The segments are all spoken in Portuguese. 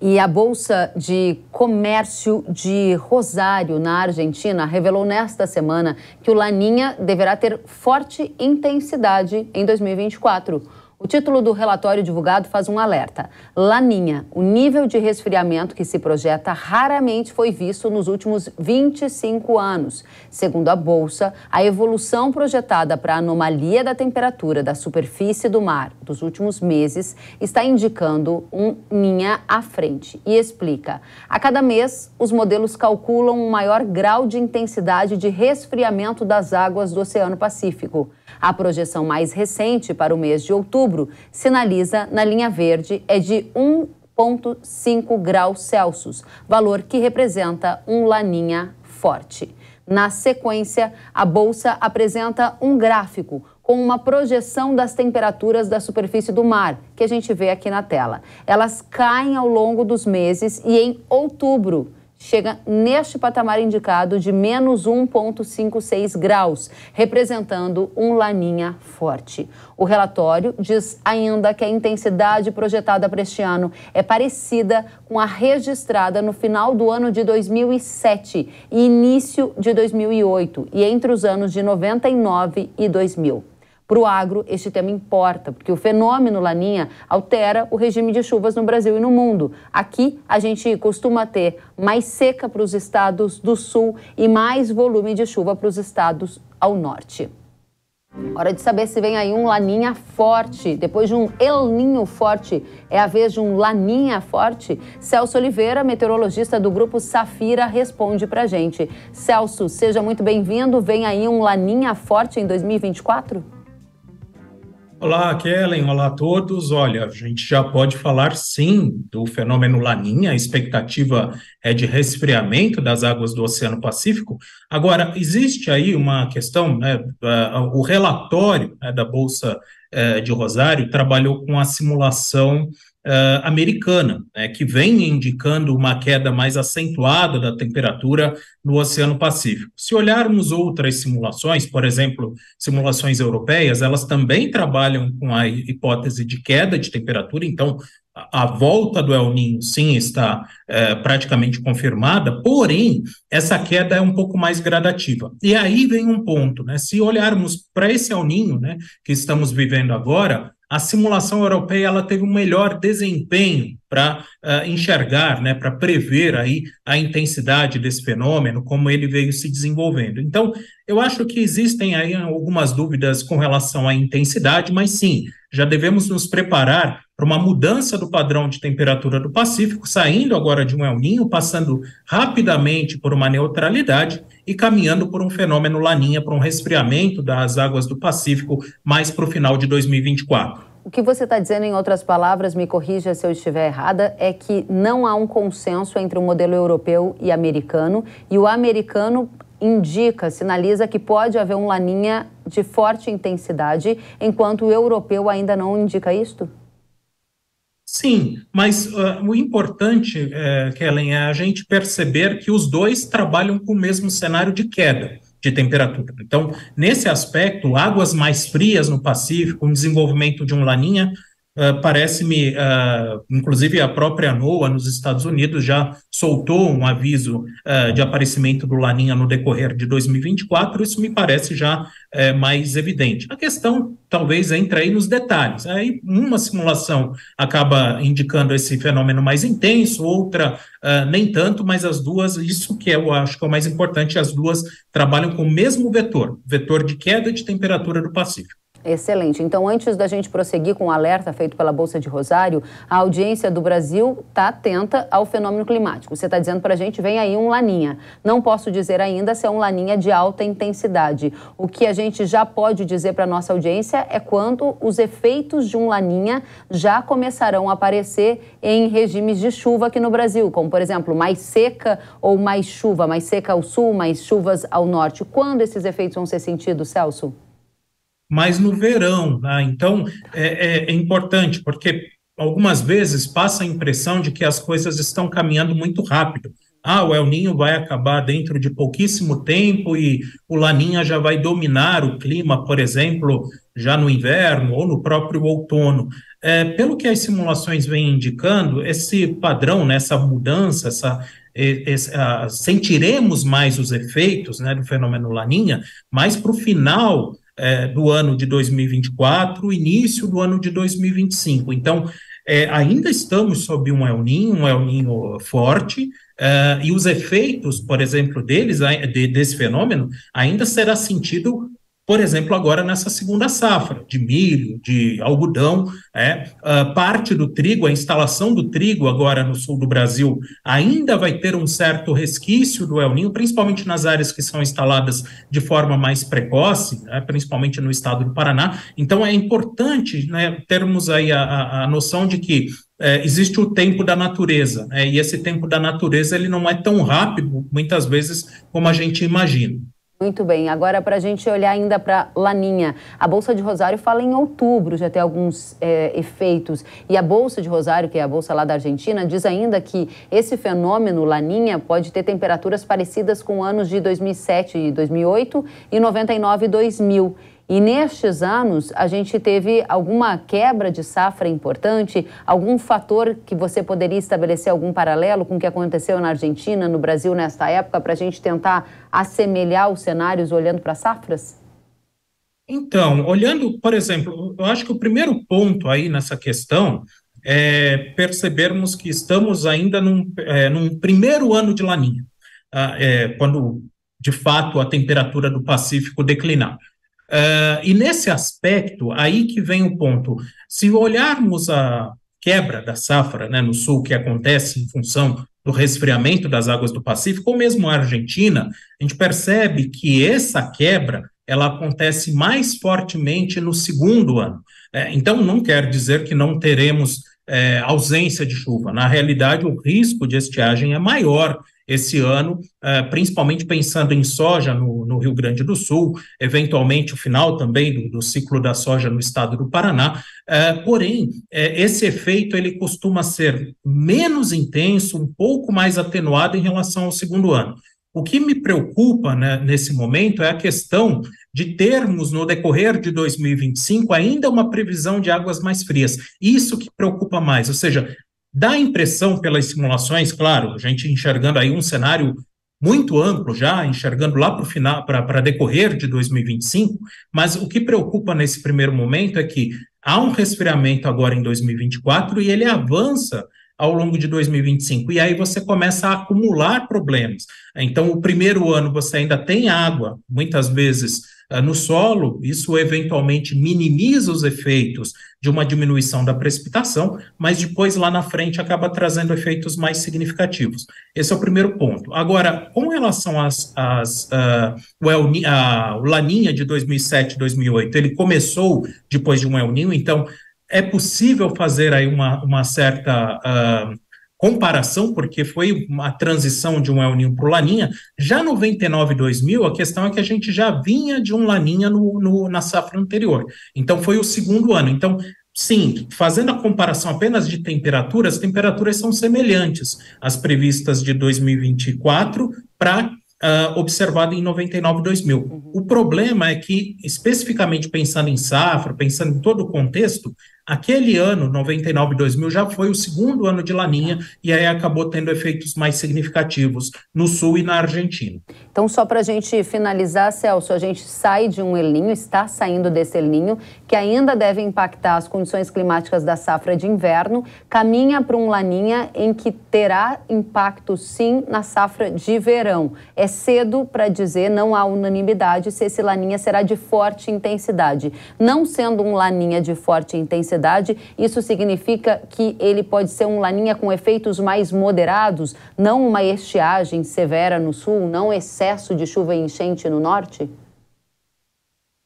E a Bolsa de Comércio de Rosário, na Argentina, revelou nesta semana que o Laninha deverá ter forte intensidade em 2024. O título do relatório divulgado faz um alerta. Laninha, o nível de resfriamento que se projeta raramente foi visto nos últimos 25 anos. Segundo a Bolsa, a evolução projetada para a anomalia da temperatura da superfície do mar dos últimos meses está indicando um Ninha à frente. E explica, a cada mês, os modelos calculam um maior grau de intensidade de resfriamento das águas do Oceano Pacífico. A projeção mais recente para o mês de outubro sinaliza na linha verde é de 1,5 graus Celsius, valor que representa um Laninha forte. Na sequência, a Bolsa apresenta um gráfico com uma projeção das temperaturas da superfície do mar, que a gente vê aqui na tela. Elas caem ao longo dos meses e em outubro chega neste patamar indicado de menos 1,56 graus, representando um Laninha forte. O relatório diz ainda que a intensidade projetada para este ano é parecida com a registrada no final do ano de 2007 e início de 2008 e entre os anos de 99 e 2000. Para o agro, este tema importa, porque o fenômeno Laninha altera o regime de chuvas no Brasil e no mundo. Aqui, a gente costuma ter mais seca para os estados do sul e mais volume de chuva para os estados ao norte. Hora de saber se vem aí um Laninha forte. Depois de um El Ninho forte, é a vez de um Laninha forte? Celso Oliveira, meteorologista do Grupo Safira, responde pra gente. Celso, seja muito bem-vindo. Vem aí um Laninha forte em 2024? Olá, Kellen. Olá a todos. Olha, a gente já pode falar sim do fenômeno Laninha. A expectativa é de resfriamento das águas do Oceano Pacífico. Agora, existe aí uma questão, né? O relatório, né, da Bolsa de Rosário trabalhou com a simulação americana, né, que vem indicando uma queda mais acentuada da temperatura no Oceano Pacífico. Se olharmos outras simulações, por exemplo, simulações europeias, elas também trabalham com a hipótese de queda de temperatura, então a volta do El Niño, sim, está praticamente confirmada, porém, essa queda é um pouco mais gradativa. E aí vem um ponto, né? Se olharmos para esse El Niño, né, que estamos vivendo agora, a simulação europeia ela teve um melhor desempenho para enxergar, né, para prever aí a intensidade desse fenômeno, como ele veio se desenvolvendo. Então, eu acho que existem aí algumas dúvidas com relação à intensidade, mas sim, já devemos nos preparar para uma mudança do padrão de temperatura do Pacífico, saindo agora de um El Niño, passando rapidamente por uma neutralidade e caminhando por um fenômeno Laninha, para um resfriamento das águas do Pacífico mais para o final de 2024. O que você está dizendo, em outras palavras, me corrija se eu estiver errada, é que não há um consenso entre o modelo europeu e americano, e o americano indica, sinaliza que pode haver um Laninha de forte intensidade, enquanto o europeu ainda não indica isto? Sim, mas o importante, Kellen, é a gente perceber que os dois trabalham com o mesmo cenário de queda de temperatura. Então, nesse aspecto, águas mais frias no Pacífico, um desenvolvimento de um Laninha, parece-me, inclusive a própria NOAA nos Estados Unidos já soltou um aviso de aparecimento do Laninha no decorrer de 2024, isso me parece já mais evidente. A questão talvez entre aí nos detalhes. Aí uma simulação acaba indicando esse fenômeno mais intenso, outra nem tanto, mas as duas, isso que eu acho que é o mais importante, as duas trabalham com o mesmo vetor de queda de temperatura do Pacífico. Excelente. Então, antes da gente prosseguir com o alerta feito pela Bolsa de Rosário, a audiência do Brasil está atenta ao fenômeno climático. Você está dizendo para a gente, vem aí um Laninha. Não posso dizer ainda se é um Laninha de alta intensidade. O que a gente já pode dizer para a nossa audiência é quando os efeitos de um Laninha já começarão a aparecer em regimes de chuva aqui no Brasil, como, por exemplo, mais seca ou mais chuva, mais seca ao sul, mais chuvas ao norte. Quando esses efeitos vão ser sentidos, Celso? Mas no verão, né? Então é importante, porque algumas vezes passa a impressão de que as coisas estão caminhando muito rápido. O El Niño vai acabar dentro de pouquíssimo tempo e o Laninha já vai dominar o clima, por exemplo, já no inverno ou no próprio outono. Pelo que as simulações vêm indicando, esse padrão, né, essa mudança, sentiremos mais os efeitos, né, do fenômeno Laninha, mais para o final do ano de 2024, início do ano de 2025. Então, ainda estamos sob um El Ninho forte, e os efeitos, por exemplo, desse fenômeno, ainda será sentido, por exemplo, agora nessa segunda safra, de milho, de algodão, parte do trigo, a instalação do trigo agora no sul do Brasil ainda vai ter um certo resquício do El Ninho, principalmente nas áreas que são instaladas de forma mais precoce, né, principalmente no estado do Paraná. Então é importante, né, termos aí a noção de que existe o tempo da natureza, né, e esse tempo da natureza ele não é tão rápido, muitas vezes, como a gente imagina. Muito bem, agora para a gente olhar ainda para Laninha. A Bolsa de Rosário fala em outubro já ter alguns efeitos. E a Bolsa de Rosário, que é a bolsa lá da Argentina, diz ainda que esse fenômeno Laninha pode ter temperaturas parecidas com anos de 2007 e 2008 e 99 e 2000. E nestes anos, a gente teve alguma quebra de safra importante, algum fator que você poderia estabelecer algum paralelo com o que aconteceu na Argentina, no Brasil nesta época, para a gente tentar assemelhar os cenários olhando para safras? Então, olhando, por exemplo, eu acho que o primeiro ponto aí nessa questão é percebermos que estamos ainda num primeiro ano de Laninha, quando, de fato, a temperatura do Pacífico declinar. E nesse aspecto, aí que vem o ponto. Se olharmos a quebra da safra, né, no sul, que acontece em função do resfriamento das águas do Pacífico, ou mesmo a Argentina, a gente percebe que essa quebra ela acontece mais fortemente no segundo ano. Então, não quer dizer que não teremos ausência de chuva. Na realidade, o risco de estiagem é maior esse ano, principalmente pensando em soja no Rio Grande do Sul, eventualmente o final também do ciclo da soja no estado do Paraná, porém, esse efeito ele costuma ser menos intenso, um pouco mais atenuado em relação ao segundo ano. O que me preocupa, né, nesse momento é a questão de termos, no decorrer de 2025, ainda uma previsão de águas mais frias. Isso que preocupa mais, ou seja, dá a impressão pelas simulações, claro, a gente enxergando aí um cenário muito amplo já, enxergando lá para o final, para decorrer de 2025, mas o que preocupa nesse primeiro momento é que há um resfriamento agora em 2024 e ele avança ao longo de 2025, e aí você começa a acumular problemas. Então, o primeiro ano você ainda tem água, muitas vezes no solo, isso eventualmente minimiza os efeitos de uma diminuição da precipitação, mas depois lá na frente acaba trazendo efeitos mais significativos. Esse é o primeiro ponto. Agora, com relação o Laninha de 2007 e 2008, ele começou depois de um El Niño, então é possível fazer aí uma certa comparação, porque foi uma transição de um El Niño para o Laninha. Já 99 e 2000, a questão é que a gente já vinha de um Laninha na safra anterior. Então, foi o segundo ano. Então, sim, fazendo a comparação apenas de temperaturas, as temperaturas são semelhantes às previstas de 2024 para observado em 99 e 2000. O problema é que, especificamente pensando em safra, pensando em todo o contexto, aquele ano, 99 e 2000, já foi o segundo ano de Laninha e aí acabou tendo efeitos mais significativos no sul e na Argentina. Então, só para a gente finalizar, Celso, a gente sai de um El Niño, está saindo desse El Niño, que ainda deve impactar as condições climáticas da safra de inverno, caminha para um Laninha em que terá impacto, sim, na safra de verão. É cedo para dizer, não há unanimidade se esse Laninha será de forte intensidade. Não sendo um Laninha de forte intensidade, isso significa que ele pode ser um Laninha com efeitos mais moderados, não uma estiagem severa no sul, não excesso de chuva e enchente no norte?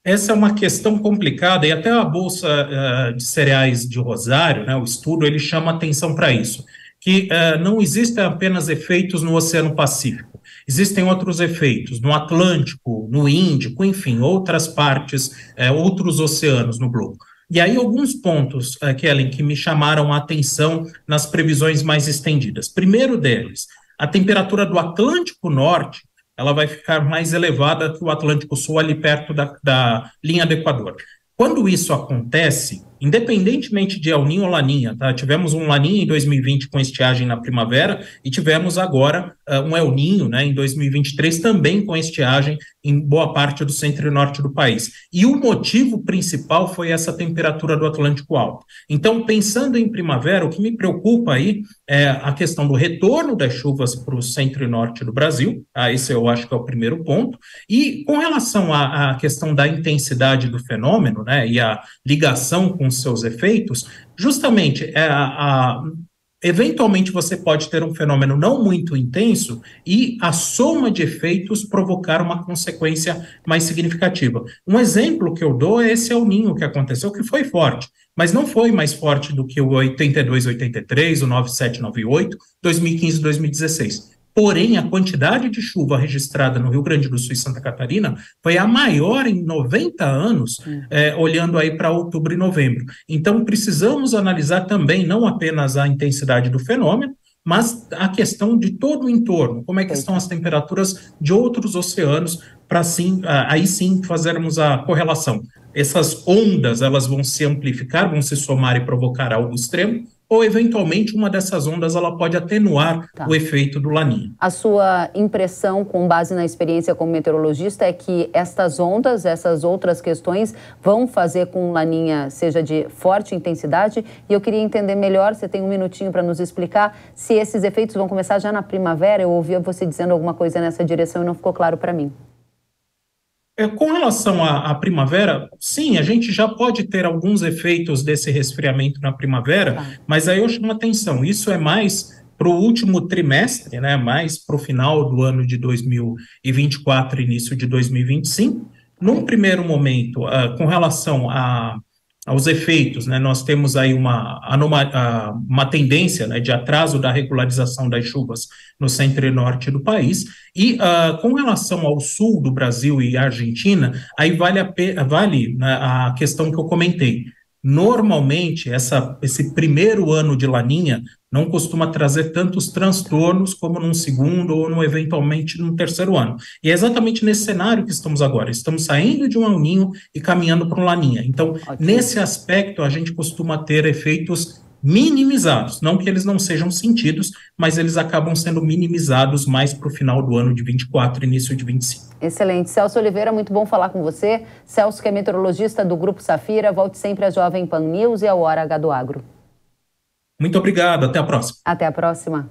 Essa é uma questão complicada e até a Bolsa de Cereais de Rosário, né, o estudo, ele chama atenção para isso, que não existem apenas efeitos no Oceano Pacífico, existem outros efeitos no Atlântico, no Índico, enfim, outras partes, outros oceanos no globo. E aí alguns pontos, Kellen, que me chamaram a atenção nas previsões mais estendidas. Primeiro deles, a temperatura do Atlântico Norte, ela vai ficar mais elevada que o Atlântico Sul, ali perto da linha do Equador. Quando isso acontece, independentemente de El Niño ou Laninha, tá? Tivemos um Laninha em 2020 com estiagem na primavera e tivemos agora um El Niño, né, em 2023 também com estiagem em boa parte do centro e norte do país. E o motivo principal foi essa temperatura do Atlântico alto. Então, pensando em primavera, o que me preocupa aí é a questão do retorno das chuvas para o centro e norte do Brasil, tá? Esse eu acho que é o primeiro ponto. E com relação à questão da intensidade do fenômeno, né, e a ligação com seus efeitos, justamente eventualmente você pode ter um fenômeno não muito intenso e a soma de efeitos provocar uma consequência mais significativa. Um exemplo que eu dou é esse El Niño que aconteceu, que foi forte, mas não foi mais forte do que o 82, 83, o 97, 98, 2015, 2016. Porém, a quantidade de chuva registrada no Rio Grande do Sul e Santa Catarina foi a maior em 90 anos, olhando aí para outubro e novembro. Então, precisamos analisar também não apenas a intensidade do fenômeno, mas a questão de todo o entorno, como é que estão as temperaturas de outros oceanos, para aí sim fazermos a correlação. Essas ondas, elas vão se amplificar, vão se somar e provocar algo extremo, ou eventualmente uma dessas ondas ela pode atenuar o efeito do Laninha. A sua impressão, com base na experiência como meteorologista, é que estas ondas, essas outras questões, vão fazer com que o Laninha seja de forte intensidade? E eu queria entender melhor, você tem um minutinho para nos explicar, se esses efeitos vão começar já na primavera. Eu ouvia você dizendo alguma coisa nessa direção e não ficou claro para mim. Com relação à primavera, sim, a gente já pode ter alguns efeitos desse resfriamento na primavera, mas aí eu chamo a atenção, isso é mais para o último trimestre, né, mais para o final do ano de 2024, início de 2025. Num primeiro momento, com relação aos efeitos, né, nós temos aí uma tendência, né, de atraso da regularização das chuvas no centro e norte do país, e com relação ao sul do Brasil e Argentina, aí vale a questão que eu comentei. Normalmente, esse primeiro ano de Laninha não costuma trazer tantos transtornos como num segundo ou eventualmente num terceiro ano. E é exatamente nesse cenário que estamos agora. Estamos saindo de um El Niño e caminhando para um Laninha. Então, nesse aspecto, a gente costuma ter efeitos minimizados. Não que eles não sejam sentidos, mas eles acabam sendo minimizados mais para o final do ano de 24 e início de 25. Excelente. Celso Oliveira, muito bom falar com você. Celso, que é meteorologista do Grupo Safira, volte sempre à Jovem Pan News e ao Hora H do Agro. Muito obrigado, até a próxima. Até a próxima.